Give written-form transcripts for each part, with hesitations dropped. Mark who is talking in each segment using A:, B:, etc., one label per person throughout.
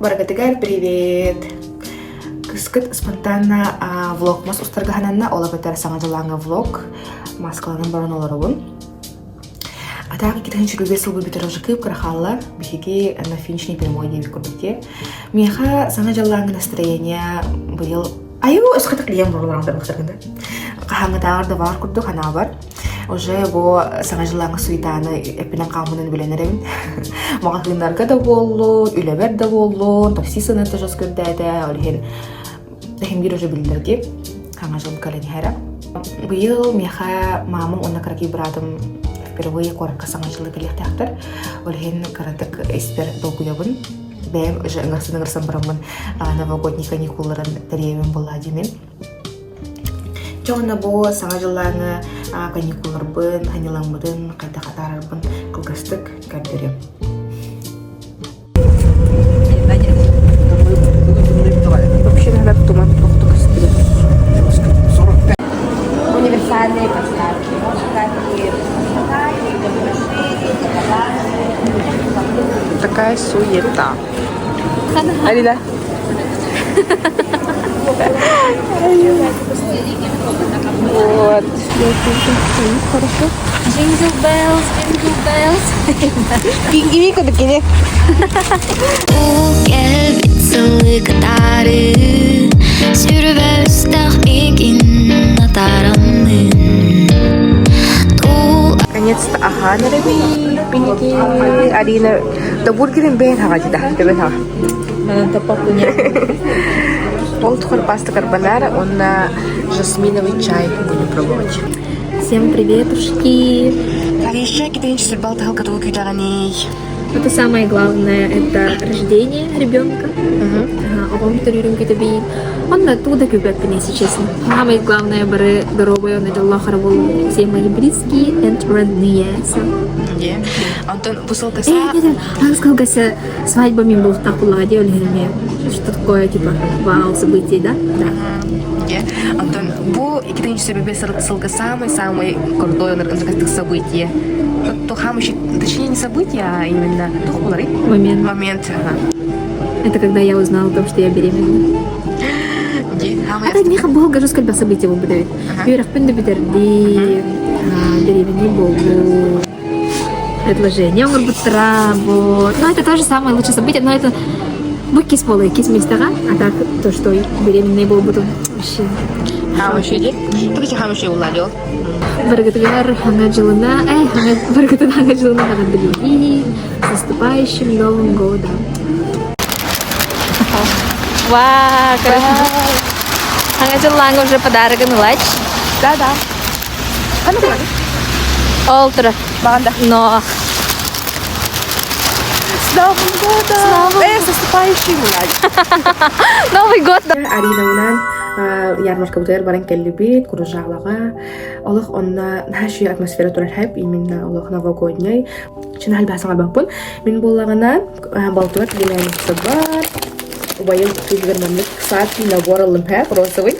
A: Баргатыгар, привет! Кыскыт спонтанно влог мас устаргаһананна ола бетер саңажалаңа влог маскаланын баран олоробун. Атаак икитен чүгүгө сылбы битер ожыкып крахалла бихиги на финишный прямой деби курдуте. Меха саңажалаңа настроение быйыл айу өскөтөк лием бурлардан бактыргында. Кахаңытагар да бар курдук ана бар. Уже бо саңажалаңа суйтаны эпинен камынын биленерем. Магазиндарга да болду, үлебер да болду, такси сынаты жоскөрдәдә, олхен дәхимгир уже билдерди. Саңажал калени хара. Быйыл меха мамам онна краки брадым впервые корка саңажалы келектактыр. Олхен каратык эспер долгуябын. Бәм уже ыңырсын барамын новогодний каникулларын тәребен була димен. Жоғына бо саңажалаңы каникулларбын, ханилаңбыдын, кайта катарарбын кылгыстык көрдөрөм. Вообще надо туман тохтук истиге.
B: Универсальные поставки.
A: Такая суета. Алина. Вот. Хорошо.
B: Jingle bells, jingle bells.
A: Иви куда кине.
C: Gel bitsalı katarı Sürüböstah igin ataramın
A: Наконец-то аханереби пиники. Алина, да бургерин бен хагадида. Дебен хага. Пол тухар паста карбонара, он на жасминовый чай будем пробовать.
B: Всем приветушки.
A: Алиша, кипенич сырбал тахал катул кюдаганей.
B: Это самое главное, это рождение ребенка. Он оттуда кюбет, если честно. Самое главное, бары здоровые, он Аллах рабул, все мои близкие и родные.
A: Антон, пусал каса.
B: Он сказал, что свадьбами был так уладил, что такое, типа, вау, событие, да? Да.
A: Антон, бу икитенч себебе сылка самый крутой событие. То хамыш, точнее не событие, а именно тухулары. Момент.
B: Это когда я узнала о том, что я беременна. А так меха долго же сколько событий был бы. Юрах пенду бедерди, беременный богу. Предложение, он будет работать. Но это тоже самое лучшее событие, но это буки с полой, кис мистера, а так то, что беременный был бы вообще.
A: Хамыш иди? Только хамыш уладил.
B: Баргатыгар хангаджилына, баргатыгар хангаджилына хангаджилына. С наступающим Новым годом! Вау, красиво! Хангаджиланга уже подарок нулач.
A: Да.
B: Олтра.
A: Банда.
B: Но.
A: С Новым годом! С наступающим
B: Новый год!
A: Арина унан ярмарка бутер баран келлибит, куружалага. Олох онна нахаши атмосфера турархайп, именно олох новогодний. Чина халбасanga бапун. Min боллагана балтуар дилен собар. Убайыл тузгерманлык сати набор олимпиад розовый.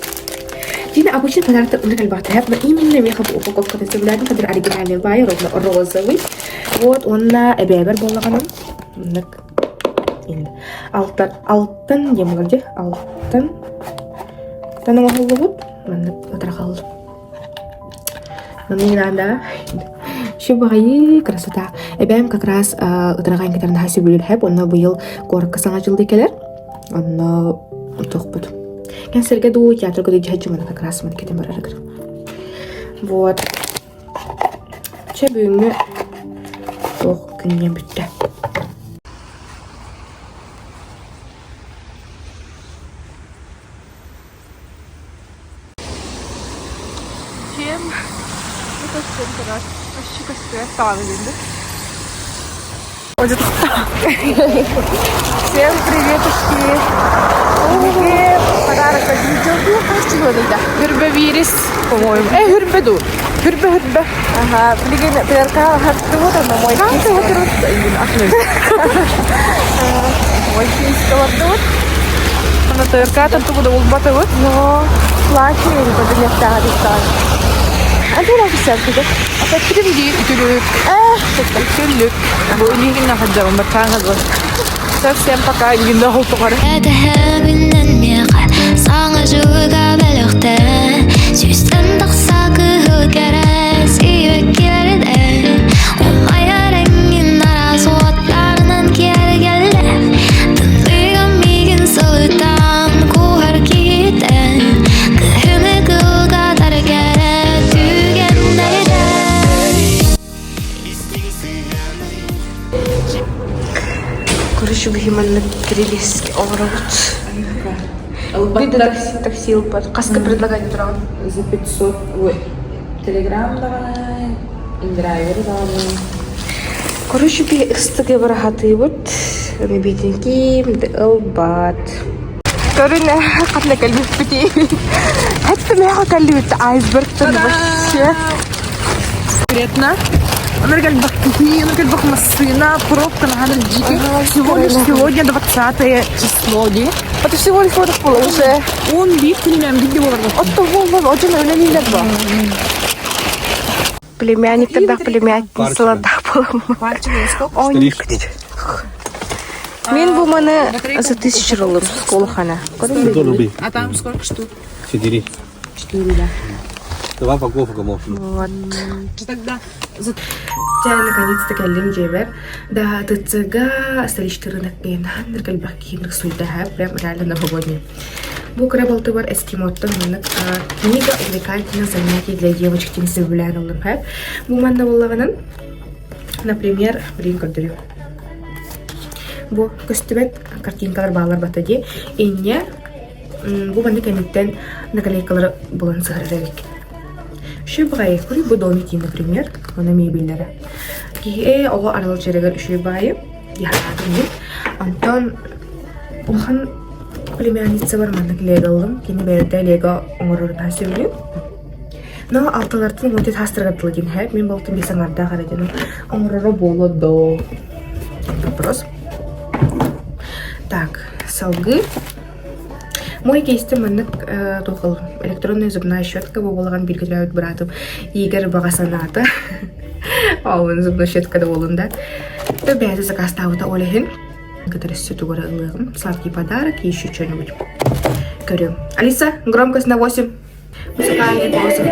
A: Дина обычно подарок он халбатхайп, но именно я хабу упаковка тестовляем, который оригинальный бай розовый. Вот он на эбебер боллагана. Нак. Алтын демгәлде. Алтын. Танама холлыгыт. Мен отрахал. Наминанда. Шибаи красота. Эбем как раз отраган кетерне хасибүлүр хеп, онна быйыл корка саңажылды келер. Онна тохпут. Кенсерге ду театрга ду жаҗымын как раз мен кетем барарыгыр. Вот. Чебүңгө тох күнне бүтте. Всем приветушки! Подарок от видео. Как чего это? Гюрбе-вирис, по-моему. Гюрбе-ду. Гюрбе-гюрбе. Ага, перерка хат-тывода на мой кисть. Мой кисть колотут. Она перерка там-тывода улбатывот. Но платье или поднятся арестант. Антура фисал кده. Акатрим ди ütülük. Çok ütülük. Bu ilgin nakadam batanga. Всем пока. Не на гултугары.
C: Этэхэминэн миэха саңа жуга бэлэхтэ Сүстэн тахса кыхылгэрэ сивэккилэрдэ Умайарэнгин нарасуаттарынан киэргэлэ Тынлыгам мигин сылытан кухар китэ Кыхымы кылга таргэрэ түгэндэдэ
A: Короче, бухиманны перелезть огород. Такси под. Каска предлагает трон.
B: За 500. Ой. Телеграм давай. Индрайвер давай.
A: Короче, би экстаге барахаты вот. Набитенький, мдэлбат. Короче, катна кальбит пути. Это мега кальбит айсберг. Вообще. Конкретно. Она как бы машина, пробка на Ганальдике. Сегодня 20 число, да? Это всего лишь вот такое уже. Он вид, не знаю, где он. Вот того, очень наверное, не лет. Племянник тогда племянник солодах был. Ой, Мен bu mana за 1000 рублей школахана.
B: А там сколько штук?
D: 4.
B: 4, да.
D: 2 упаковка можно.
A: Вот.
B: Тогда
A: Я наконец-то калим джебер. Да, тыцыга столичный рынок пейнан, неркальбахкинных сульдага, прям реально новогодний. Букра балтывар эскимотто мынак книга увлекательных занятий для девочек тенсибулянылым хэп. Буманда боллаганын, например, көрдүрү. Бу көстүбет картинкалар баалар батади. Инне бу банды кемиттен наклейкалары болан сыгырырык. Шибай, кури бу домики, например, она мебеллери. Кие ого арал жерегер шибай, яхадын. Антон улхан племянница бар мандык легалым, кини берде лего оңорурдан сөйлүп. Но алтылартын моти тастыргатылгын хэп, мен болтун бесаңарда карадым. Оңорора болодо. Вопрос. Так, салгы. Мой кейсте мандык тухал электронная зубная щетка болған белгилеп братым. Игорь багасаната. Он зубная щетка да болында. Бәзі заказтаута олехин. Который сюда горелым. Сладкий подарок и еще что-нибудь. Говорю. Алиса, громкость на 8. Музыкальные паузы.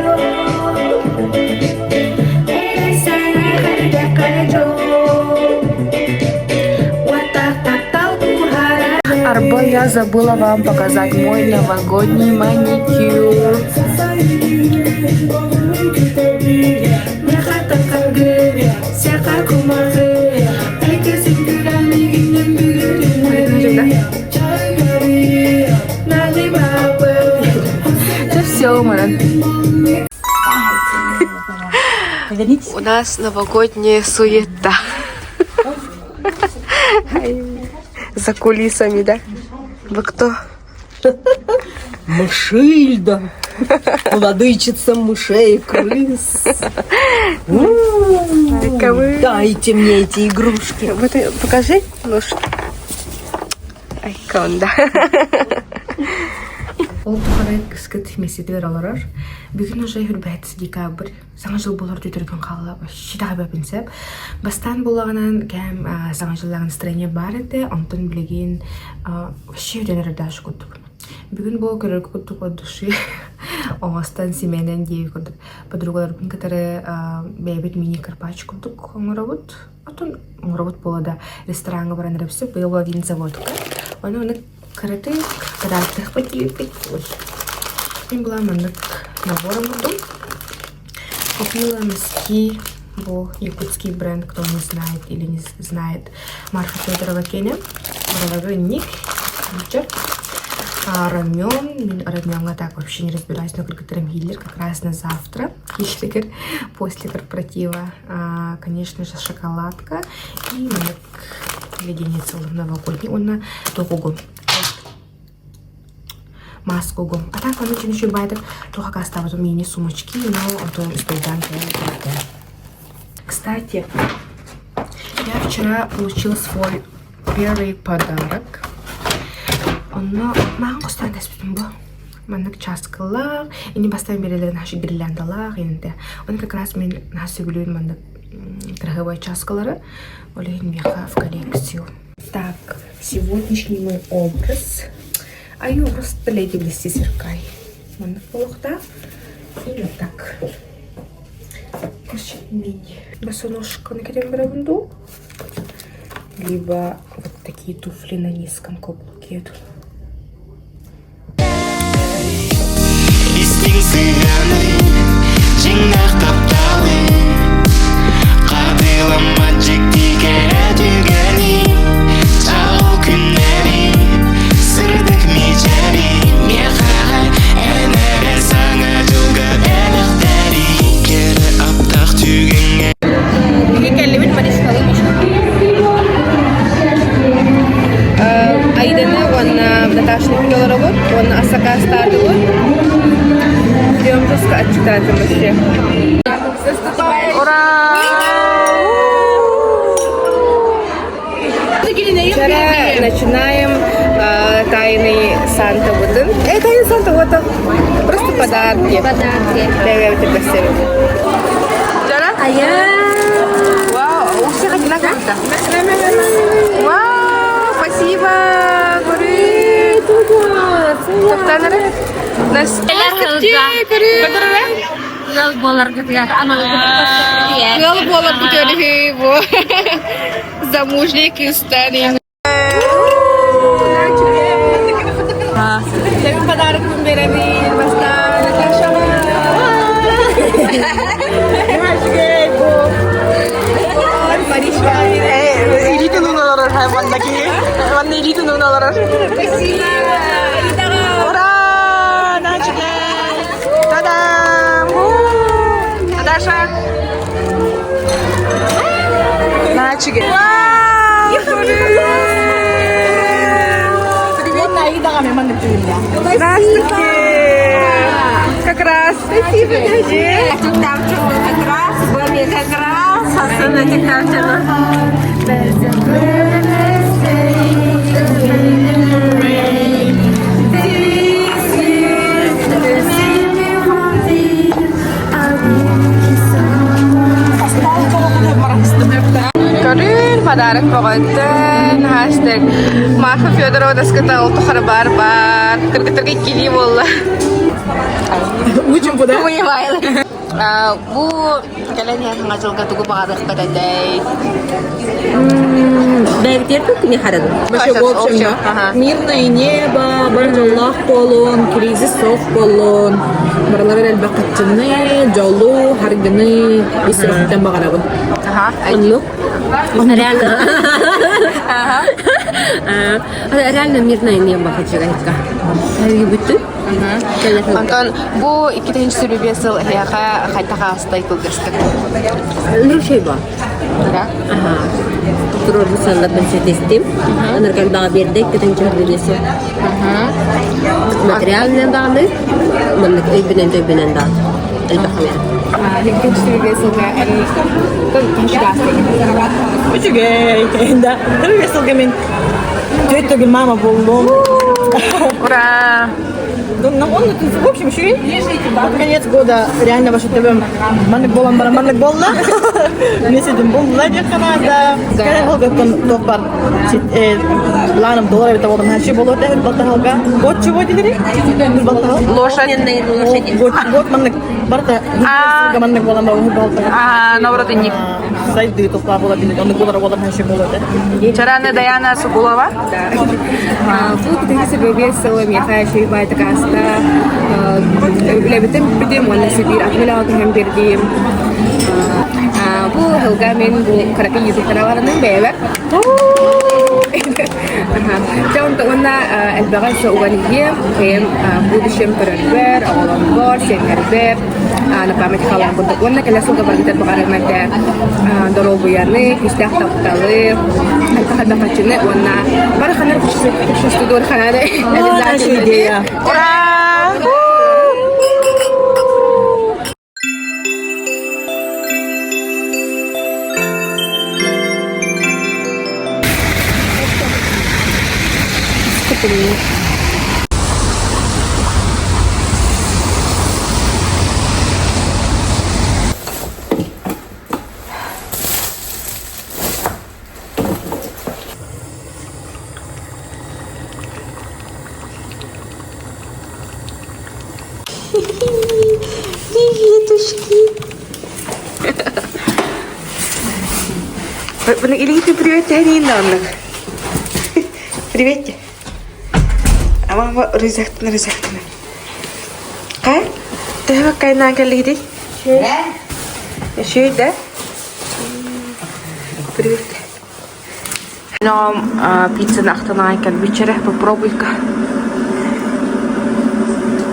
A: Арба, я забыла вам показать мой новогодний маникюр. Это все, Маран. У нас новогодняя суета. За кулисами, да? Вы кто?
E: Мышильда, владычица мышей и крыс. Дайте мне эти игрушки.
A: Вот покажи, ну что? Айкон, да. Ол тухарайк скыт меседер аларар. Бүгін уже хүрбәтсі декабрь. Саңа жыл болар дүтірген қала. Шидағы бәпінсеп. Бастан болағынан кәм саңа жыллаған настроение бар еді. Онтын білеген вообще өденер даже күттік. Бүгін бұл көрер күттік от души. Оңастан семейнен дейі күттік. Подругаларбын кітары бәйбет мини-карпач күттік оңыравыд. Отын оңыравыд болады ресторанға баран рәпсі. Бұл была винзаводка. Оны каратык, каратых пакетик. Мен была мандык набором буду. Купила носки, был якутский бренд, кто не знает или не знает. Марка Федорова Кеня. Брала ник, ключер. Рамен. Рамен так вообще не разбираюсь, но некоторым хиллер как раз на завтра. Хиллер после корпоратива. Конечно же, шоколадка. И леденец новогодний. Он на толкугу. Маску гом. А так, он очень байтер. Только оставил мини-сумочки, но он студент. Кстати, я вчера получила свой первый подарок. Он маған қостан дәспітім бұл. Маңнық часкалар, и не поставим берелер наши гирляндалар. Он как раз мен насы гулюн маңнық дорогой часкалары. Олеген меха в коллекцию. Так, Сегодняшний мой образ. А я просто леди в листе зеркай. Вон в полухта. И вот так. Мини. Босоножка накидем бравунду. Либо вот такие туфли на низком каблуке. Айдана, он Наташный пилоровод, он Асака стартовод. Идем жестко отчитать вообще. Ура! Вчера начинаем тайный Санта Вуден. Тайный Санта Вуден. Просто подарки. Подарки. Давай тебе красиво. Вау, у всех одинаково. Вау, спасибо. Замужние крестьяне. Saya padarak pemberi basta Natasha. Маришка. Элита нуналар хайван лagi. Ванна элита нуналар. Спасибо. Ура! Начали. Та-дам! Наташа. Начали. Здравствуйте! Как раз. Спасибо, Карин подарок погодан хаштаг Маха Федорова даската ултухара бар кыргытырга кили болла. Учим буда. Бу калanya ngajolga tugu багадах кададай.
E: Дайвтерку не харад. Вообще в общем, да. Мирное небо, баржаллах полон, кризисов полон. Барлары албакатчыны, жолу, харгыны, исрофтан багарабын. Онлук. Реально мирное небо хочу говорить.
A: Антон, бу 2025 жыл хаяха хайтаха астай кылгыстык.
E: Лучший ба.
A: Да?
E: Ага. Турор мусаллар бен сетестим. Анар когда бердек кетен чөрлесе. Материальный даны. Маннык өйбенен дөйбенен дат. Элбахмер.
A: 2025 жылга али
F: Үчүгэй, да. Дөрөс келген. Төттөгүн мама болдум.
A: Ура!
F: Ну, в общем, еще под конец года реально ваше ТВ маннык болам бара маннык болла. Меседим бол ладья Канада. Скорее холга топ бар. Ланом доллар это вот наши болот это болталга. Год чего дилери?
A: Лошадиные лошади.
F: Год маннык барта. Маннык болам бара болталга.
A: Навратинник.
F: Сайды топ бар дилери. Он доллар болот наши болот.
A: Чараны Даяна Сугулова. Бу китеси весело, меха шейбай такаста. Лебетем бидем вала сидир ахмила кем бердим. Бу хелга мен бу караки YouTube каналарының бебек. Contoh una البغل سوغانية كيم بودشم برنبر أو لامبور سينربر أنا بعمل خلاص كنت قلنا كلا سوغا بردت بقرر متى ضربوا يعني يستحق تقتلي أنت خدنا فتشنا ونا برا خلنا شو استدور خلنا
F: لا شيء ديا
A: Приветушки. Или ты привет, я не надо. Привет. А мама рызахтана. Кай? Ты какая нага лиди? Еще да? Привет. Нам пицца нахтана кал вечера, попробуй-ка.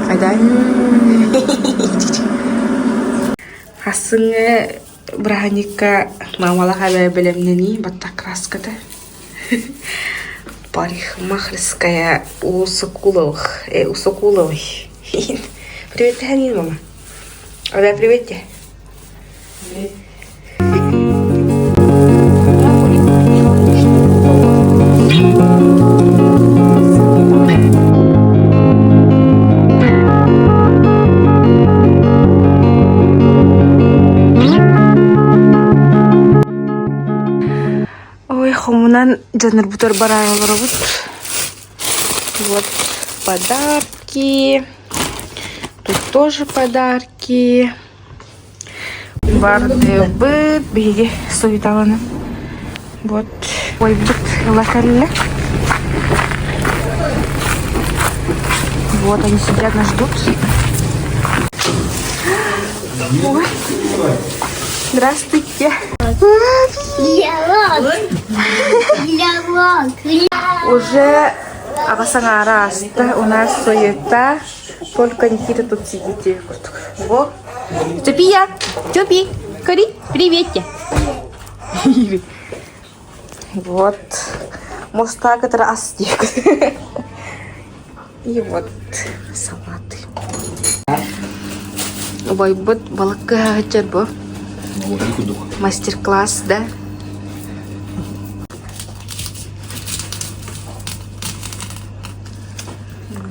A: Айда. Хасынга браника мамалаха белемнени батта краската. Парикмахерская у Сокуловых. У Сокуловой. Привет, Ханин, мама. Айда, привет. Ой, хомунан жанр бутер барайлар вот. Вот подарки. Тут тоже подарки. Барды быт, беги суеталаны. Вот. Ой, быт лакалле. Вот они сидят, нас ждут. Ой. Здравствуйте. Уже Абасангараста у нас суета. Только Никита тут сидите. Вот. Цепия, Цепи, Кори, привет. Вот. Мостак это астик. И вот салаты. Ой, вот балака чербо. Мастер-класс, да?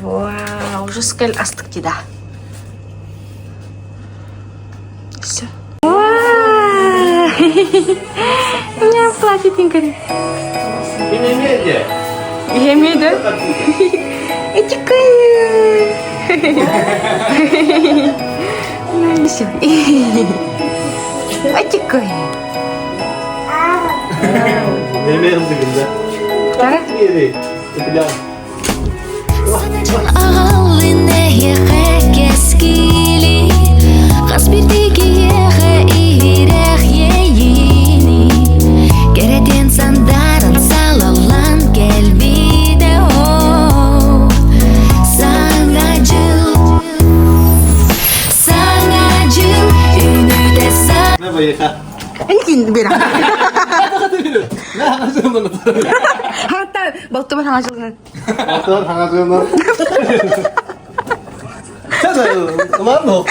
A: Вау, уже скель астык да. Все. Я платье пинкали. Я медя. Этикаю. Все. Этикаю.
D: Yemeğe hızlı günde.
A: Вторая?
D: Yeri. Yapacağım.
C: Ағалынеге кескили Хаспирдегеге ирек ейини Керетен сандарын салалан келбиде о Саңа жыл Үнүде сан
D: Ne bayıka?
A: Энкин бера.
D: Ne hangisini anlatırım?
A: Хата, балтымын хаңажылынан.
D: Atlar hangisini? Sen de var mı?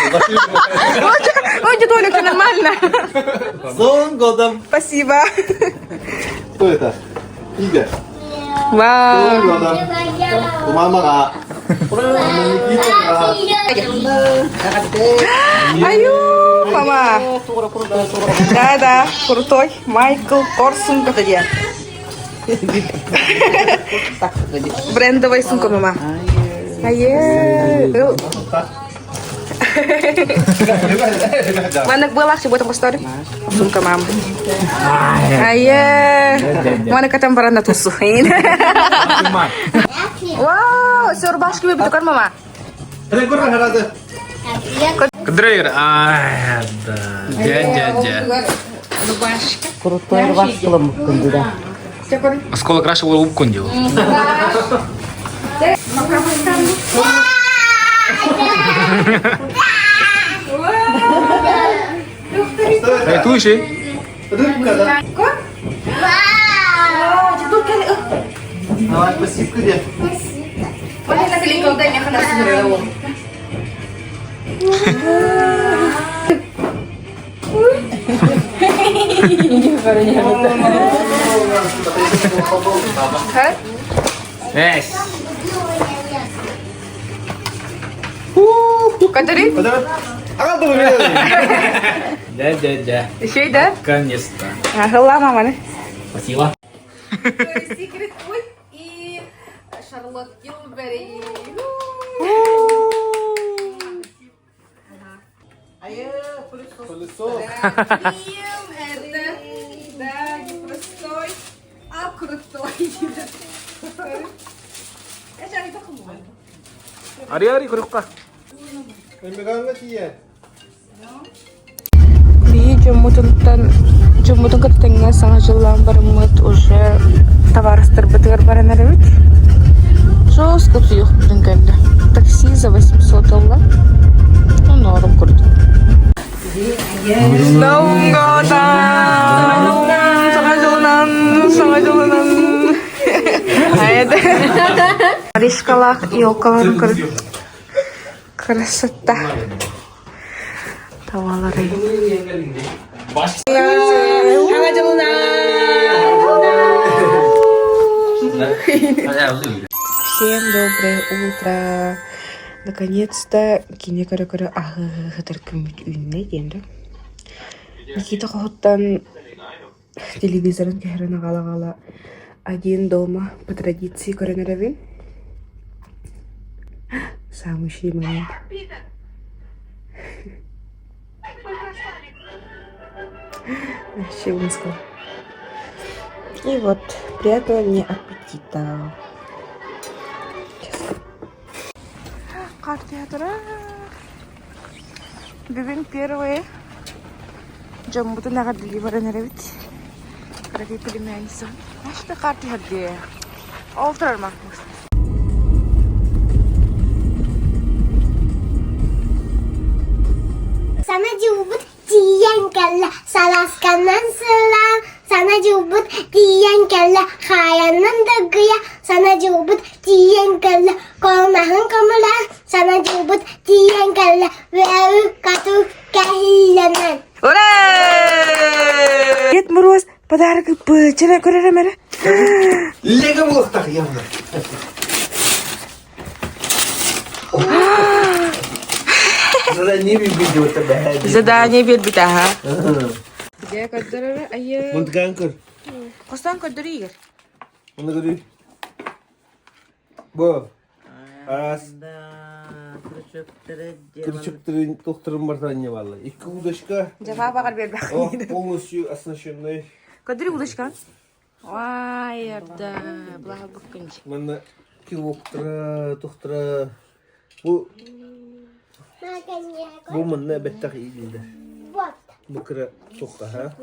A: Ой, Толик, все нормально.
D: Son годом.
A: Спасибо.
D: Кто это? Игорь.
A: Вау.
D: Son годом. У мамага.
A: Аю, мама. Да, крутой. Майкл Корсун, как это брендовая сумка, мама. Mana gue lah sih buat story. Sumka mama. Mana kata baranda tusuhin. Wow, surbashki begitu kan mama?
D: Hadi kurang herhalde.
G: Кадрейр, да. Дядя. Осколок краще було упконділо. Райтуючи?
D: Давай, спасибо тебе.
G: Есь.
A: Кадри?
D: Ага, думаю.
G: Дядя.
A: Еще и да?
G: Наконец-то.
A: Ага, мама, да?
G: Спасибо.
A: Секрет Фуд и Шарлотт Гилбери.
D: Пылесос.
G: Ари, курюкка.
D: Эмеганга тие.
E: Би жумутун каттыңга саңа жыллаан барымыт уже товарыстар бытыгар баранарыбыт. Жестко суюк бүтүн келди. Такси за $800. Ну, норм курду. Новым годом! Саңа жылынан! Айда. Ришкалах и елкаларын көрдüm. Красота. Tavalары. Всем доброе утро. Наконец-то кине көрө ахытыр күмүт үйүнө келди. Никита Кохоттан телевизорын кехрена гала один дома по традиции көрөнөрөбүн. Самый момент. Вообще близко. И вот, приятного мне аппетита. Кар театры. Бүгін первые. Жамбуты нағадыли баранарабит. Қараби племянница. Ашты кар театры. Олтырар мақмыз.
H: Sana cubut diyen kelle salaskandan sılan. Sana cubut diyen kelle hayanın dıgıya. Sana cubut diyen kelle kolmağın kamulan. Sana cubut diyen kelle veü katı kahilenen.
E: Ура! Дед Мороз подарок пыльчина көрермелі.
D: Лего мылықтақ явно. Задание бил это бәді.
E: Задание бербіт, аға. Где көддірі? Айы.
D: Мұндыған көр.
E: Қостан көддірі егер?
D: Мұнды көрі. Бұ. Арас. Күрчіптірін тоқтырын бартан не балы. Екі удочка.
E: Жафа бағар бербі.
D: Полностью оснащенный.
E: Көддірі удочка? Ой, ерді. Бұлағы бұққыншы.
D: Мұнда килоқтыра, тоқтыра. Бұл мұнда бәттақ иілді. Бұл кірі тоққа, ха?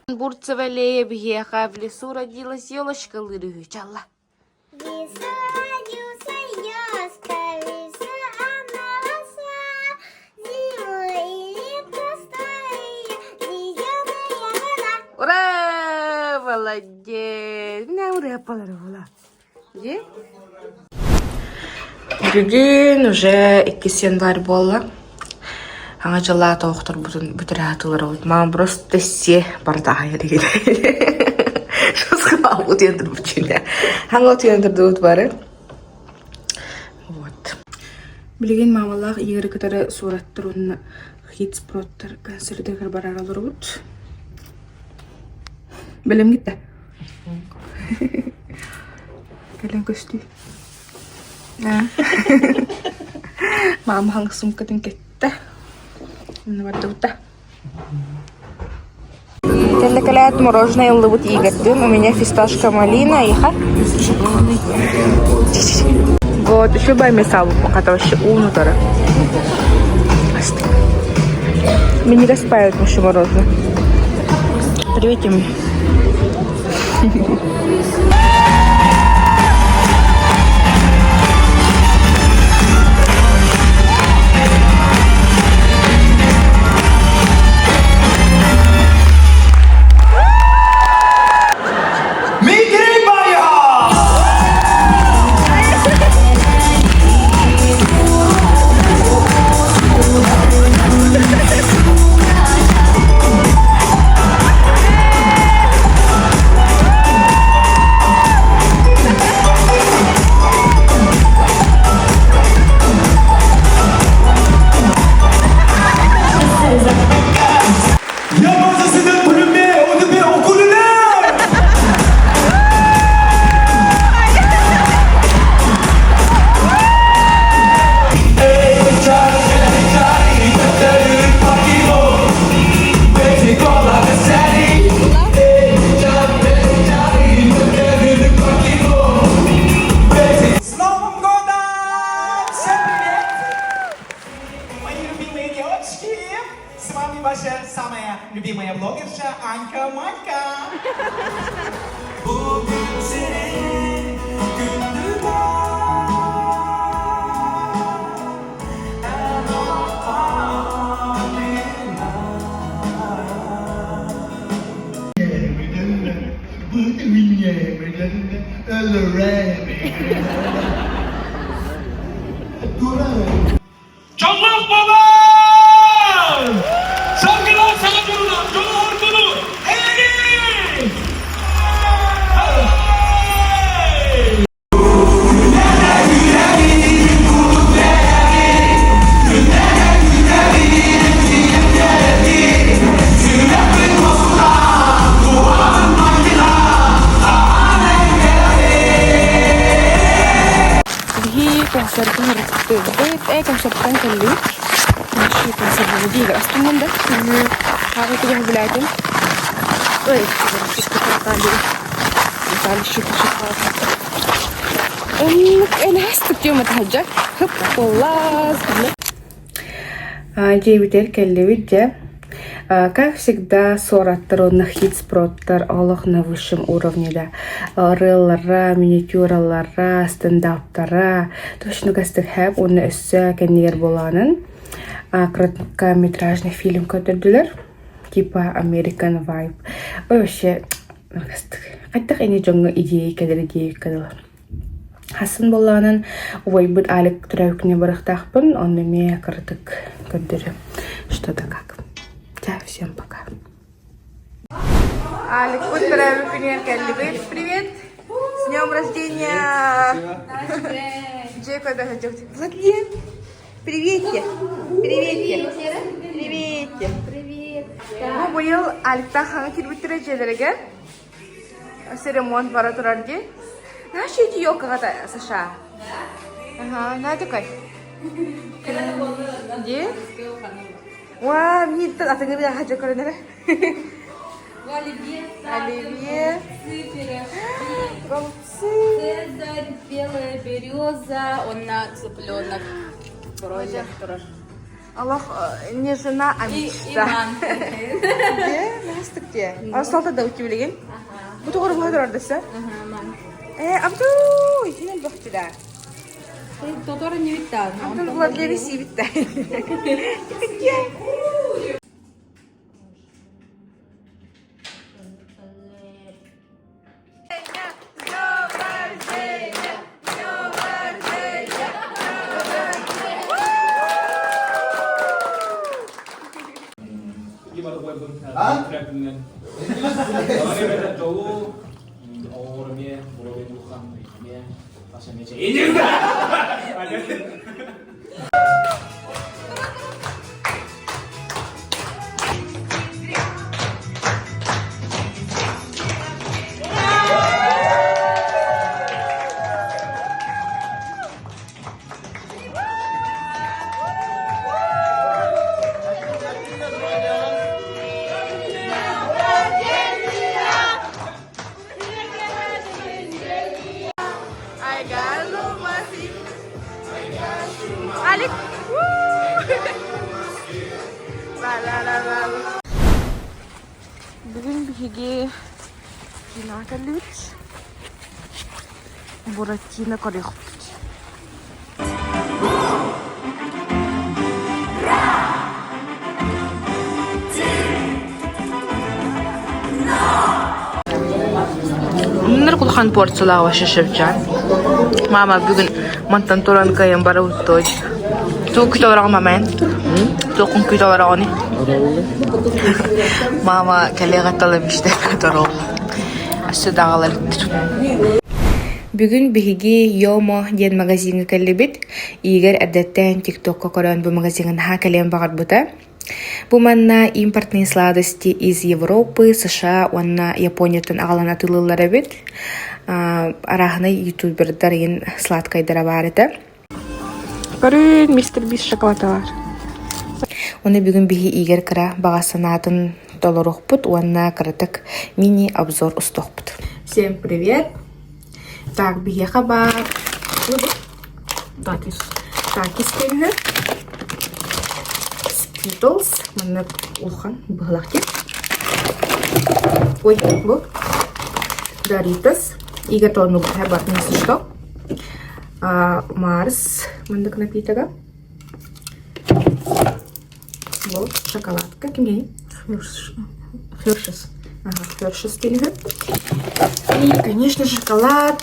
E: Бурцева лебеха, в лесу родилась елочка лыры. Чалла.
H: Веса родился яска, веса она роса. Зимой и лето стоит, зеленая вода.
E: Ура! Молодец! Меня ура поларвала. Где? Бүгін уже 2 январь болды. Аңа жылла тоқтыр бүтір атылар олды. Маған просто се бардаға ерегелі. Шосқа алғы тендір бүчіне. Аңа тендірді өт бары. Вот. Білген мамалақ егері кітары сураттыр онына хитс проттар консердегер барар алыр өт. Білім кетті. Кәлін көсті. Мама ханг сумкатын кетті. Оны барды бұта. Теллекалят мороженое улыбут игордым. У меня фисташка малина и ха. Вот, еще байме сабу, пока вообще унутара. Мне не распают еще мороженое. Привет, мне.
I: Canlar baba! Saygılar saygılar, Cumhur bunu eğri!
A: Bihi konser ko harus konser kan kali. Masih konser lagi gak astungan dah. Aku tu yang belajar. Kita tadi. Kita syukur. Enak sekali matahaja. Wallah. Джейбитер келлевидде. Как всегда, сораттар нахит спроттар олох на высшем уровне, да. Рыллара, миниатюралара, стендаптара. Точно гастык хэп, оны өссө кеннер боланын. Короткометражный фильм көтөрдүлөр. Типа American Vibe. Ой, вообще, гастык. Кайттак эне жоңго идея кедер. Хасын боланын, ой, бұд алик түрәукіне барықтақпын, оны ме кырдык көндірі. Что-то как. Да, всем пока. Алик, бұд түрәукіне кәлі. Привет! С днем рождения! Джей, когда хотел? Владлен! Приветьте! Приветьте! Приветьте! Привет! Бұл бұйыл Аликтан хаңа келбеттірі жедерге. Ремонт бара тұрарге. На что эти ёлка-то, Саша? Ага, на такой. Где? Вау, мне это, а ты говоришь, я хочу коронера. Оливье. Голубцы.
B: Цезарь, белая береза, он на цыпленок. Бройлер тоже.
A: Аллах, не жена, а мечта. Где? Насты где? А стал тогда у тебя леген? Ага. Буду говорить, что родился?
B: Ага, мам.
A: Абду, сенен бахты да.
B: Тотора не виттал.
A: Абду Владлен си витта.
G: Gimana gue track dengan orangnya beda jauh, orangnya boleh bukan ini pasangnya ini juga.
A: Alik. Bugün bihige kinakalut. Buratina korrekut. Bunlar kulhan portsular ve şişircan. Mama bugün mantan toran kayan bara uttoy. Tu kita orang mamen. Tu kun kita orang ni. Mama kaliya katalım işte torol. Aşağıdağalarıktır. Bugün bihigi Yomo diyen magazini kalibit. İger addetten TikTok'a koran bu magazinin ha kaliyan bakar buta. Bu manna импортные сладости из Европы, США, онна Япониятан ағалан атылылары бит. Арахны ютубердар сладкайдара бар еді. Көрін мистер Бис шоколадалар. Оны бүгін бігі игер кіра бағасынатын долларух бұд, онна кіратық мини-обзор ұстық бұд. Всем привет! Так, бігі қабар. Такис кені. Skittles, mana ulkan belah kit. Ой, вот. Doritos, ига тону hebat nih stok. Mars, mana kena pita ga? Вот, шоколадка, кем Hershey's. Ага, Hershey's кені. И, конечно, шоколад.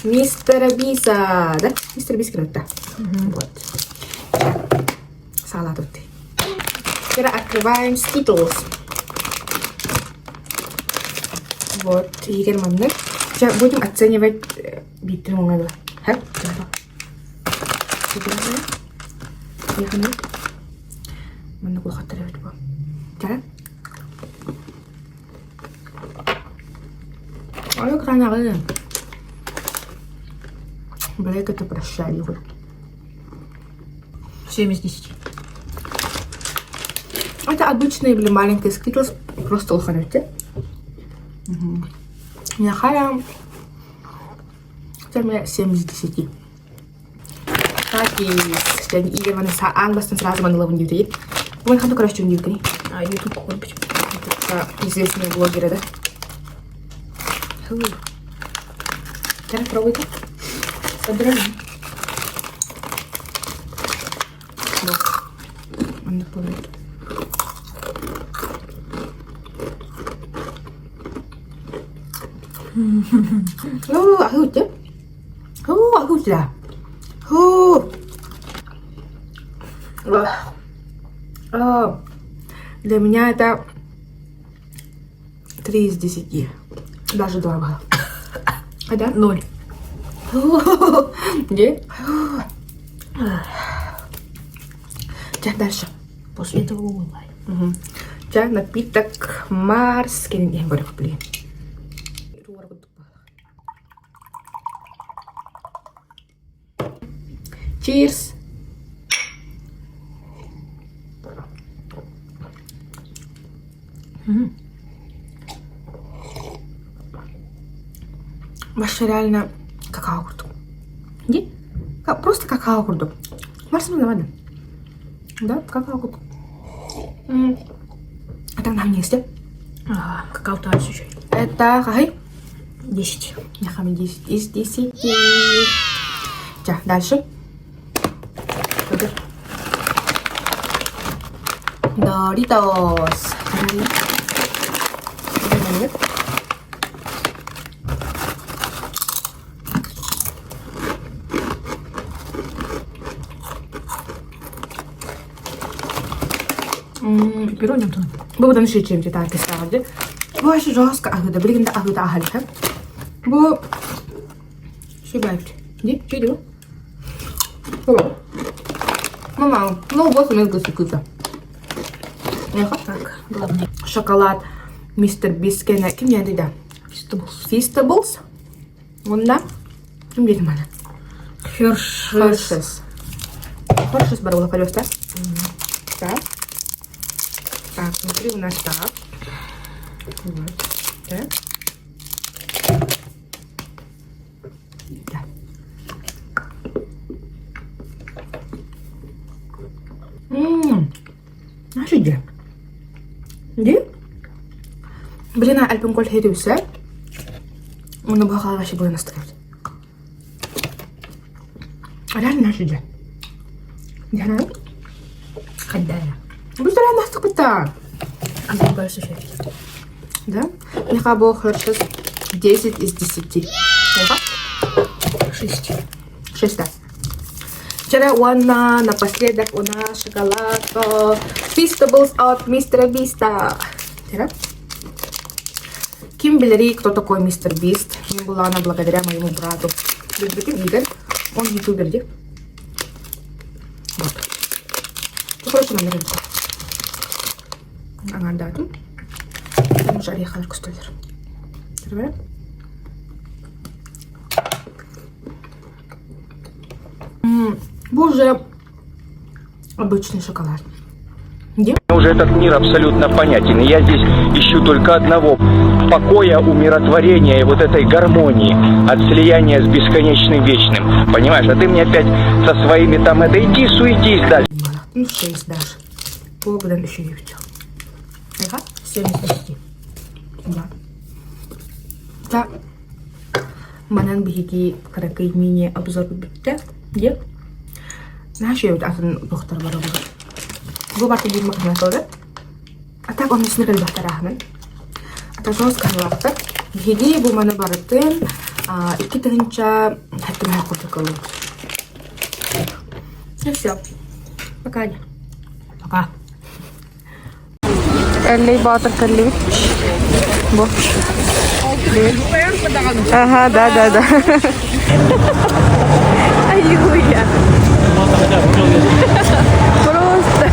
A: Мистер Биса, да? Мистер Бис круто. Вот. Салат тут. Теперь открываем Skittles. Вот, егер мамны. Сейчас будем оценивать биттер мунгады. Ха? Яханы. Мана кулхаттар бит бу. Жара? Ой, кранагы. Блэк это прощали его.
F: 7 из 10.
A: Это обычные были маленькие Skittles, просто улханете. Нахая. Это 7 из 10. Так и jadi iya mana saang basta сразу mana лаван дьюти. Вон ханту короче он дьюти.
F: А, YouTube купить.
A: Это известные блогеры, да? Сейчас пробуйте. Собираем. Вот. Он напомнит. Агутя. Агутя. Для меня это 3 из 10. Даже 2 балла. А да? 0. Где? Сейчас дальше.
F: После этого улыбай.
A: Сейчас напиток Марс. Я говорю, блин. Cheers. Вообще реально какао курду. Где? Просто какао курду. Марс ладно. Да, какао курду. Это нам есть, да?
F: Какао танец еще.
A: Это какой?
F: 10.
A: Я хами 10 из 10. Так, дальше. Doritos.
F: Пепперони там.
A: Bu da şey çimdi arkadaşlar. Bu aşı rahatsız ahıda. Birinde ahıda ahalika. Bu şu belki. Ne? Şey diyor. Tamam. Mama, ну вот у меня гусикуза.
F: Так, главное.
A: Шоколад Мистер Бискена. Kim geldi de? Feastables. Bunda. Kim geldi bana? Hershey's. Hershey's baru колёс, да? Так. Так, внутри у нас так. Вот. Так. Да. Знаешь, где? Где? Блин, альбом коль хедюся. Он набахал вообще было настроить. Реально знаешь, где? Где она?
F: Хадая.
A: Быстро нас так-то.
F: А другая еще.
A: Да? Я хабу Hershey's 10 из 10.
F: 6.
A: 6, да. Вчера напоследок у нас шоколад Feastables от Мистера Биста. Вчера. Ким Белери, кто такой Мистер Бист? Не была она благодаря моему брату. Игорь. Он ютубер, где? Вот. Ну, короче, номер рынка. Ага, да, тут. Там уже ореховый кустолер. Давай. Боже, обычный шоколад. Где?
J: Уже этот мир абсолютно понятен. И я здесь ищу только одного — покоя, умиротворения и вот этой гармонии от слияния с бесконечным вечным. Понимаешь, а ты мне опять со своими там это иди, суетись дальше.
A: Ну, 6 даже. Благодаря еще и все. Ага, 7 из 10. Да. Да. Манан бихики каракай мини-обзор битте. Где? Знаешь, я вот один доктор воровал. Gue pakai di makna soda. Atau kalau misalnya dari dokter Ahmed, atau soal sekali waktu, jadi bu mana baratin 2 тыгынча хаттыга курдукалы. Все. Пока. Аня. Пока.
E: Эллей Батыр Калевич. Бо. Ага, да. Аюя. Просто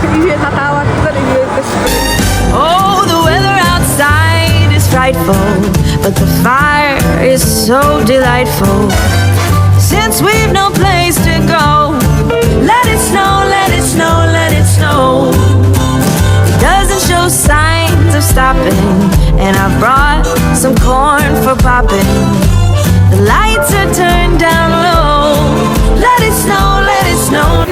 C: Oh, the weather outside is frightful, but the fire is so delightful. Since we've no place to go, let it snow, let it snow, let it snow. It doesn't show signs of stopping, and I brought some corn for popping. The lights are turned down low. Let it snow, let it snow.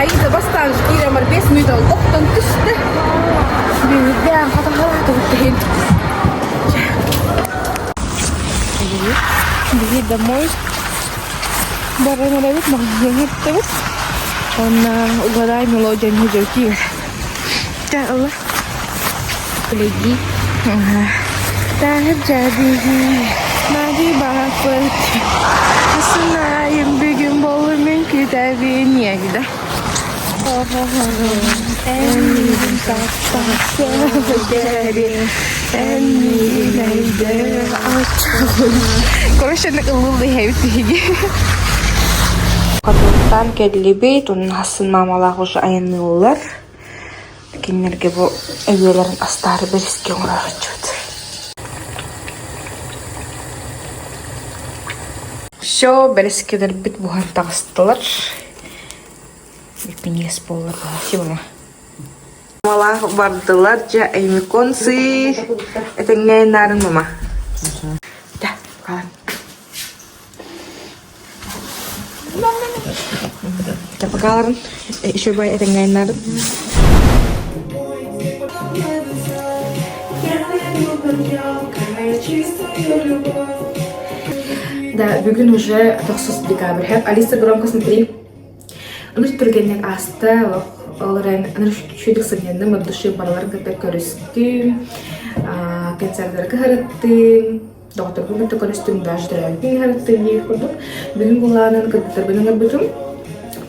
B: Аида бастан кире мар 5 минут ол оқтан түсті. Бүйден қатағалады өттеген. Бүйді домой. Баранарабит магазин еттебіз. Онна угадай мелодия не жөки. Да, Аллах. Леги. Terjadi Nadi bahafet Senayım bir gün bolumun kitabini gitu. Eminim saksa jadi Eminim açalım. Konuşanak ılgıldı hepsi.
A: Kadınlar kedili tunasın mamalar hoş ayınlılar. Kinlerge bu evlerin astarı beriski uğraşıyordu. Şu beriskiler bit buhan takıstılar. Pinias polar siapa? Malah bardılar ja aymi konsi. Etengnya narın mama. Dah, kalan. Apa kalian? Coba etengnya narın. Да, бүгін уже 9 декабрь. Хеп, Алиса, громко смотри. Ануш түргеннен асты, оларан ануш чүйдік сыненнім, от души баралар ката көрістім, концерттар кахараттым, доктор бүгінті көрістім, даже дұрайын хараттым, ей құрдық. Бүгін бұланын кыргытар бүгін арбытым,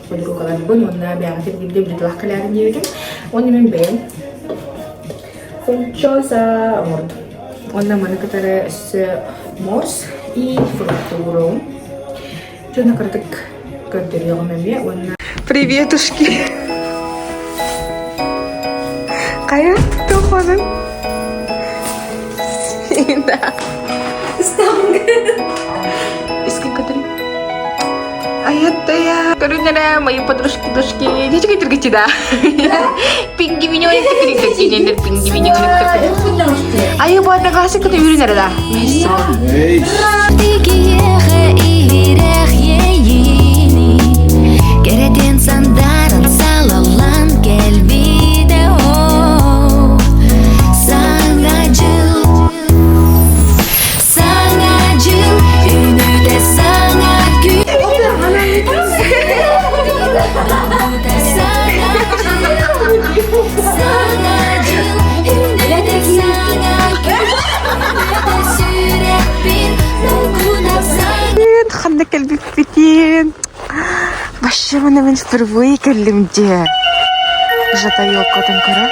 A: подруг калан бұн, онна бияғатыр бейді бірділақ калярын егін. Оны мен бәйін. Фончоса морд. Онна маны катары үсі морс и фруктуру. Чудно картык көрдірі ғымеме, онна... Приветушки! Кая туханын? Да. Стамга. Искен кадырым. Аятта я. Короче, мои подружки-душки. Не чекай тургичи, да. Пинги меня не тыкали, не пинги меня не тыкали. А я буat negasi ke tiurin ada dah. Mesra.
C: Керетен сандарын салалан келбиде о. Саңа жыл үнүдө саңа күн. Саңа жыл үнүдө саңа күн. Сүреппин нугуна саңа.
E: Ханна келбип битин. Вообще, мы впервые келим де. Жатайок отын кара.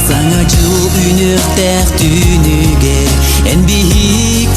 C: Саңа жыл үнүктер түнүгө эн бийик